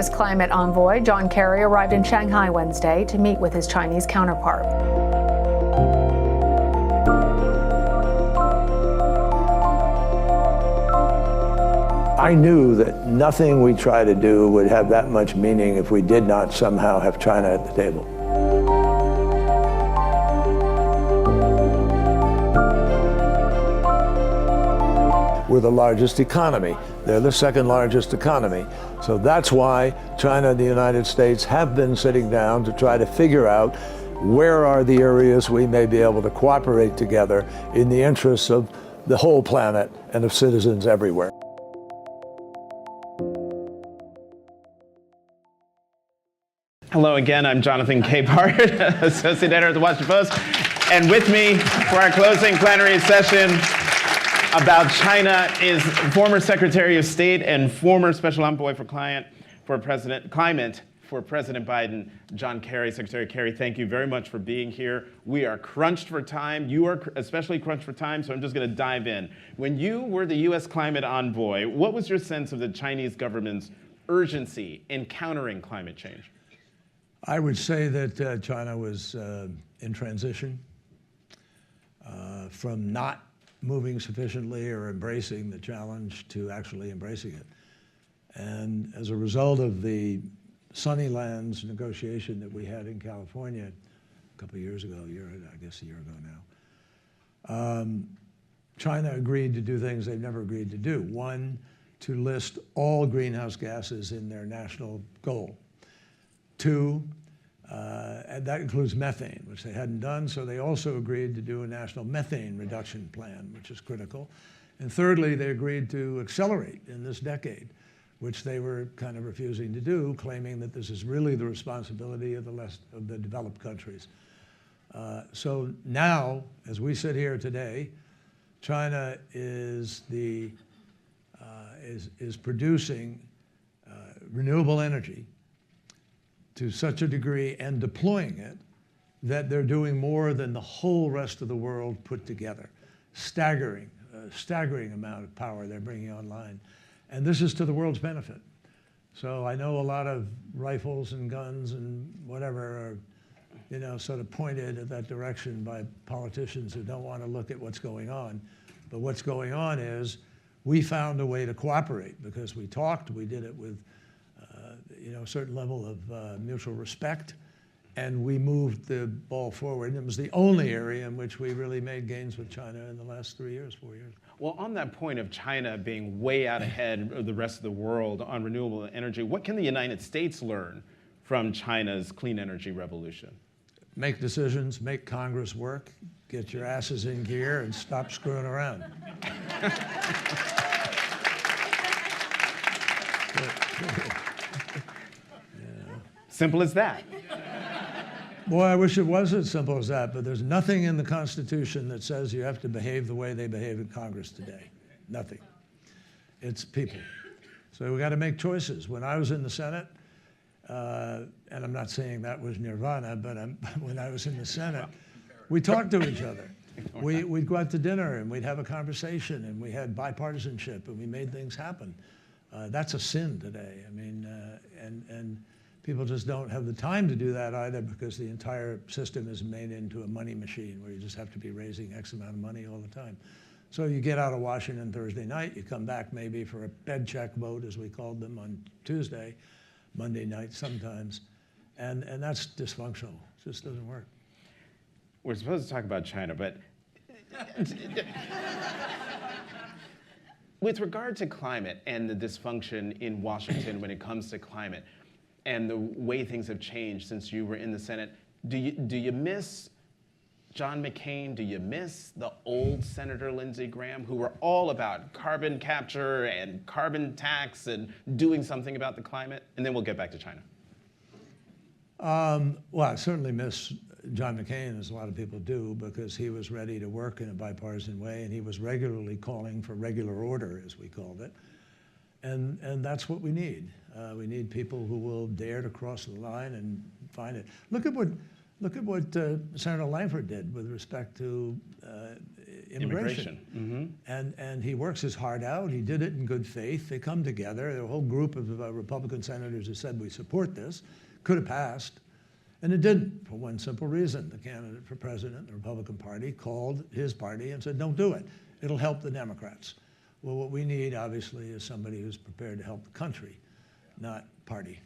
U.S. climate envoy John Kerry arrived in Shanghai Wednesday to meet with his Chinese counterpart. I knew that nothing we try to do would have that much meaning if we did not somehow have China at the table. We're the largest economy. They're the second largest economy. So that's why China and the United States have been sitting down to try to figure out where are the areas we may be able to cooperate together in the interests of the whole planet and of citizens everywhere. Hello again, I'm Jonathan Capehart, Associate Editor at the Washington Post. And with me for our closing plenary session about China is former Secretary of State and former Special Envoy for Climate for President Biden, John Kerry. Secretary Kerry, thank you very much for being here. We are crunched for time. You are especially crunched for time, so I'm just going to dive in. When you were the U.S. climate envoy, what was your sense of the Chinese government's urgency in countering climate change? I would say that China was in transition from not moving sufficiently or embracing the challenge to actually embracing it. And as a result of the Sunnylands negotiation that we had in California a couple of years ago, I guess a year ago now, China agreed to do things they've never agreed to do. One, to list all greenhouse gases in their national goal. Two, and that includes methane, which they hadn't done, so they also agreed to do a national methane reduction plan, which is critical. And thirdly, they agreed to accelerate in this decade, which they were kind of refusing to do, claiming that this is really the responsibility of the developed countries. So now, as we sit here today, China is producing renewable energy to such a degree and deploying it that they're doing more than the whole rest of the world put together. Staggering amount of power they're bringing online. And this is to the world's benefit. So I know a lot of rifles and guns and whatever are, sort of pointed at that direction by politicians who don't want to look at what's going on. But what's going on is we found a way to cooperate because we talked, we did it with a certain level of mutual respect, and we moved the ball forward. And it was the only area in which we really made gains with China in the last 4 years. Well, on that point of China being way out ahead of the rest of the world on renewable energy, what can the United States learn from China's clean energy revolution? Make decisions, make Congress work, get your asses in gear, and stop screwing around. Simple as that. Boy, I wish it was as simple as that, but there's nothing in the Constitution that says you have to behave the way they behave in Congress today. Nothing. It's people. So we got to make choices. When I was in the Senate, and I'm not saying that was nirvana, but when I was in the Senate, we talked to each other. We'd go out to dinner and we'd have a conversation and we had bipartisanship and we made things happen. That's a sin today. I mean, and people just don't have the time to do that either because the entire system is made into a money machine where you just have to be raising X amount of money all the time. So you get out of Washington Thursday night, you come back maybe for a bed check vote, as we called them, on Tuesday, Monday night sometimes, and that's dysfunctional. It just doesn't work. We're supposed to talk about China, but with regard to climate and the dysfunction in Washington when it comes to climate, and the way things have changed since you were in the Senate, do you miss John McCain? Do you miss the old Senator Lindsey Graham, who were all about carbon capture and carbon tax and doing something about the climate? And then we'll get back to China. Well, I certainly miss John McCain, as a lot of people do, because he was ready to work in a bipartisan way, and he was regularly calling for regular order, as we called it. And that's what we need. We need people who will dare to cross the line and find it. Look at what Senator Langford did with respect to immigration. And he works his heart out. He did it in good faith. They come together. There are a whole group of Republican senators who said, we support this. Could have passed. And it didn't, for one simple reason. The candidate for president in the Republican Party called his party and said, don't do it. It'll help the Democrats. Well, what we need, obviously, is somebody who's prepared to help the country, not party.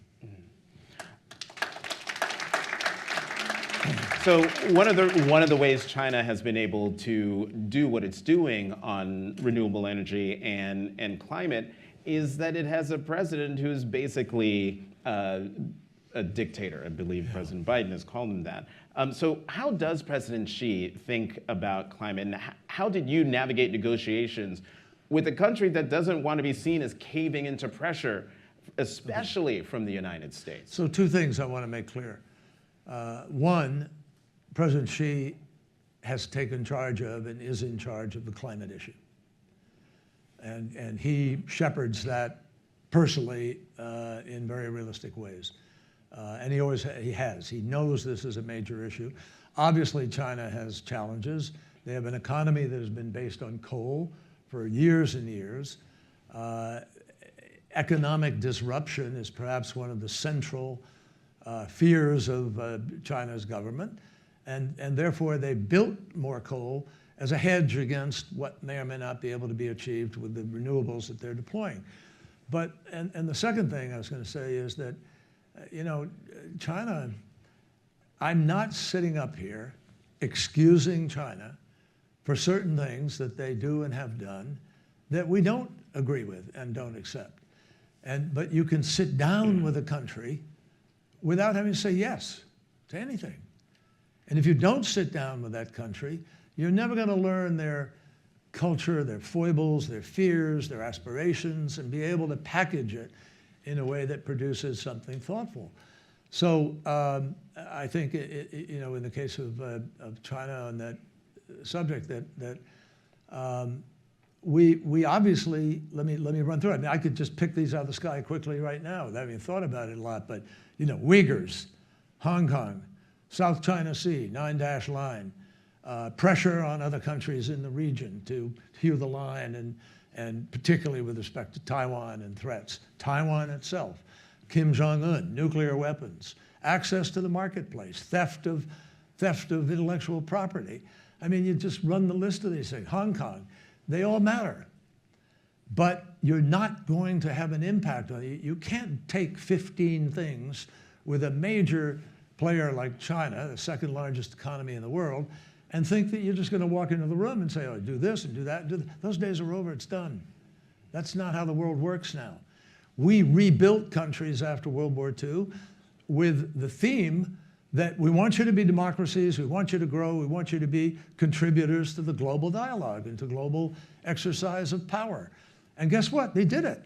So one of the ways China has been able to do what it's doing on renewable energy and climate is that it has a president who's basically a dictator. I believe President Biden has called him that. So how does President Xi think about climate, and how did you navigate negotiations with a country that doesn't want to be seen as caving into pressure, especially from the United States? So two things I want to make clear. One, President Xi has taken charge of and is in charge of the climate issue. And he shepherds that personally in very realistic ways. And he has. He knows this is a major issue. Obviously, China has challenges. They have an economy that has been based on coal for years and years. Economic disruption is perhaps one of the central fears of China's government. And therefore, they built more coal as a hedge against what may or may not be able to be achieved with the renewables that they're deploying. But, and the second thing I was going to say is that, China, I'm not sitting up here excusing China for certain things that they do and have done that we don't agree with and don't accept. But you can sit down with a country without having to say yes to anything. And if you don't sit down with that country, you're never going to learn their culture, their foibles, their fears, their aspirations, and be able to package it in a way that produces something thoughtful. So I think, in the case of China on that subject, that we obviously, let me run through it. I mean, I could just pick these out of the sky quickly right now without having thought about it a lot, but Uyghurs, Hong Kong, South China Sea, 9-dash line, pressure on other countries in the region to hew the line, and particularly with respect to Taiwan and threats. Taiwan itself, Kim Jong-un, nuclear weapons, access to the marketplace, theft of intellectual property. I mean, you just run the list of these things. Hong Kong, they all matter. But you're not going to have an impact on it. You can't take 15 things with a major player like China, the second largest economy in the world, and think that you're just going to walk into the room and say, oh, do this and do that. Those days are over, it's done. That's not how the world works now. We rebuilt countries after World War II with the theme that we want you to be democracies, we want you to grow, we want you to be contributors to the global dialogue and to global exercise of power. And guess what? They did it.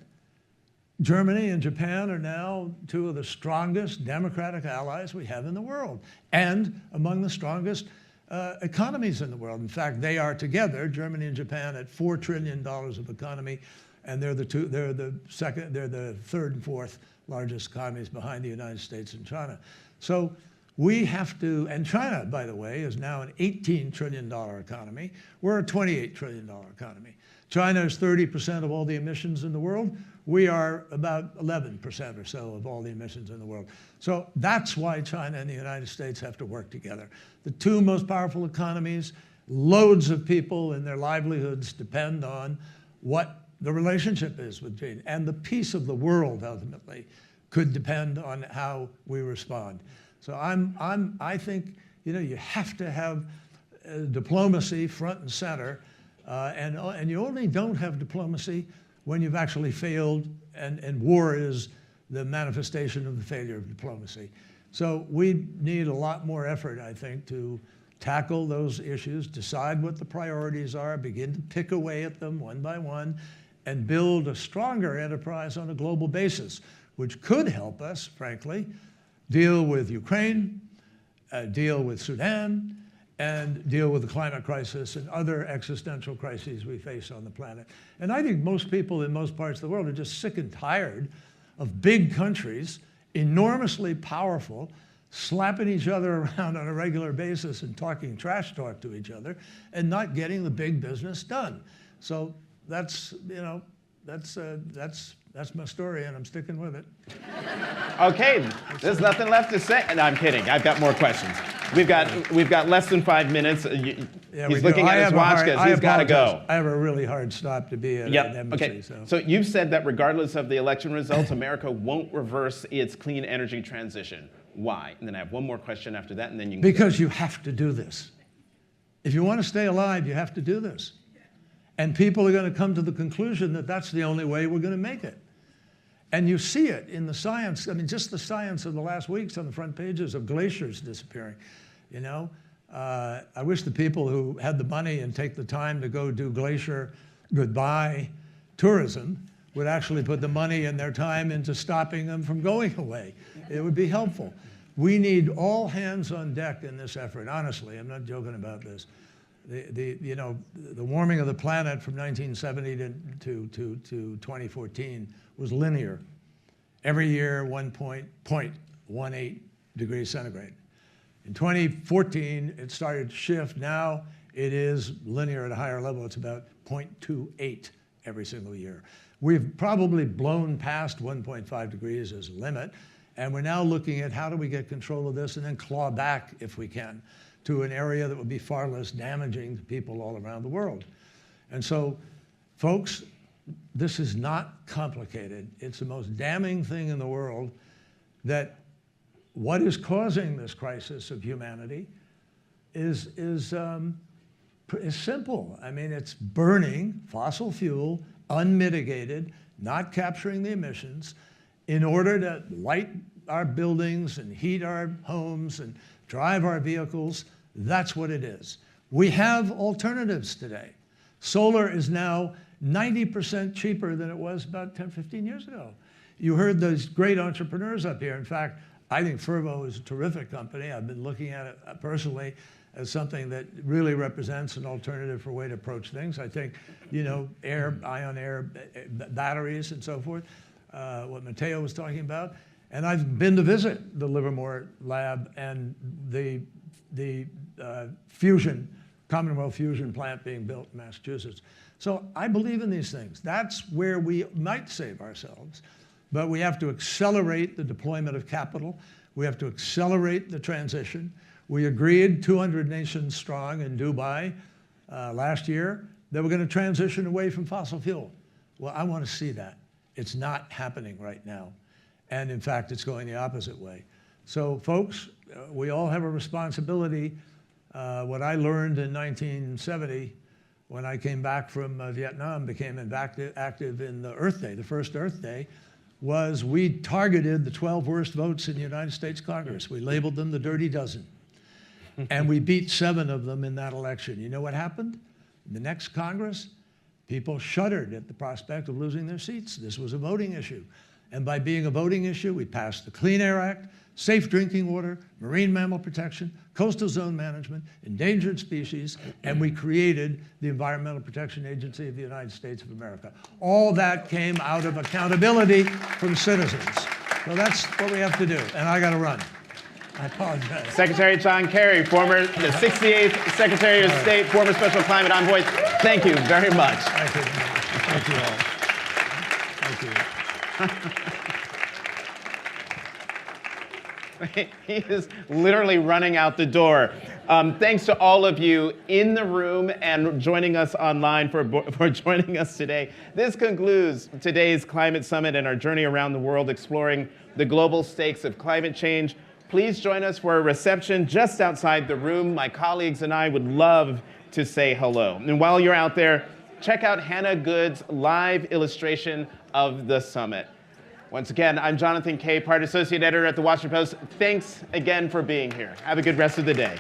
Germany and Japan are now two of the strongest democratic allies we have in the world, and among the strongest economies in the world. In fact, they are together, Germany and Japan, at $4 trillion of economy, and they're the third and fourth largest economies behind the United States and China. So we have to, and China, by the way, is now an $18 trillion economy. We're a $28 trillion economy. China is 30% of all the emissions in the world. We are about 11% or so of all the emissions in the world. So that's why China and the United States have to work together. The two most powerful economies, loads of people and their livelihoods depend on what the relationship is with China. And the peace of the world, ultimately, could depend on how we respond. So I think, you have to have diplomacy front and center. And you only don't have diplomacy when you've actually failed, and war is the manifestation of the failure of diplomacy. So we need a lot more effort, I think, to tackle those issues, decide what the priorities are, begin to pick away at them one by one, and build a stronger enterprise on a global basis, which could help us, frankly, deal with Ukraine, deal with Sudan, and deal with the climate crisis and other existential crises we face on the planet. And I think most people in most parts of the world are just sick and tired of big countries, enormously powerful, slapping each other around on a regular basis and talking trash talk to each other and not getting the big business done. So that's my story, and I'm sticking with it. Okay, there's nothing left to say. No, I'm kidding. I've got more questions. We've got less than 5 minutes. He's looking at his watch because he's got to go. I have a really hard stop to be at an embassy. Okay. So you've said that regardless of the election results, America won't reverse its clean energy transition. Why? And then I have one more question after that, and then you can Because you have to do this. If you want to stay alive, you have to do this. And people are going to come to the conclusion that that's the only way we're going to make it. And you see it in the science. I mean, just the science of the last weeks on the front pages of glaciers disappearing. You know, I wish the people who had the money and take the time to go do glacier goodbye tourism would actually put the money and their time into stopping them from going away. It would be helpful. We need all hands on deck in this effort. Honestly, I'm not joking about this. The warming of the planet from 1970 to 2014 was linear. Every year, 1.18 degrees centigrade. In 2014, it started to shift. Now it is linear at a higher level. It's about 0.28 every single year. We've probably blown past 1.5 degrees as a limit, and we're now looking at how do we get control of this and then claw back, if we can, to an area that would be far less damaging to people all around the world. And so, folks, this is not complicated. It's the most damning thing in the world that what is causing this crisis of humanity is simple. I mean, it's burning fossil fuel, unmitigated, not capturing the emissions, in order to light our buildings and heat our homes and drive our vehicles. That's what it is. We have alternatives today. Solar is now 90% cheaper than it was about 10, 15 years ago. You heard those great entrepreneurs up here. In fact, I think Fervo is a terrific company. I've been looking at it personally as something that really represents an alternative for a way to approach things. I think, you know, ion air batteries and so forth, what Matteo was talking about. And I've been to visit the Livermore lab and the Commonwealth fusion plant being built in Massachusetts. So I believe in these things. That's where we might save ourselves, but we have to accelerate the deployment of capital. We have to accelerate the transition. We agreed, 200 nations strong in Dubai last year, that we're going to transition away from fossil fuel. Well, I want to see that. It's not happening right now. And in fact, it's going the opposite way. So folks, we all have a responsibility. What I learned in 1970, when I came back from Vietnam, became active in the Earth Day, the first Earth Day, was we targeted the 12 worst votes in the United States Congress. We labeled them the Dirty Dozen. And we beat 7 of them in that election. You know what happened? In the next Congress, people shuddered at the prospect of losing their seats. This was a voting issue. And by being a voting issue, we passed the Clean Air Act, safe drinking water, marine mammal protection, coastal zone management, endangered species, and we created the Environmental Protection Agency of the United States of America. All that came out of accountability from citizens. So that's what we have to do, and I got to run. I apologize. Secretary John Kerry, the 68th Secretary of State, former Special Climate Envoy, thank you very much. Thank you. Thank you all. Thank you. He is literally running out the door. Thanks to all of you in the room and joining us online for joining us today. This concludes today's Climate Summit and our journey around the world exploring the global stakes of climate change. Please join us for a reception just outside the room. My colleagues and I would love to say hello. And while you're out there, check out Hannah Good's live illustration of the summit. Once again, I'm Jonathan Capehart, Associate Editor at The Washington Post. Thanks again for being here. Have a good rest of the day.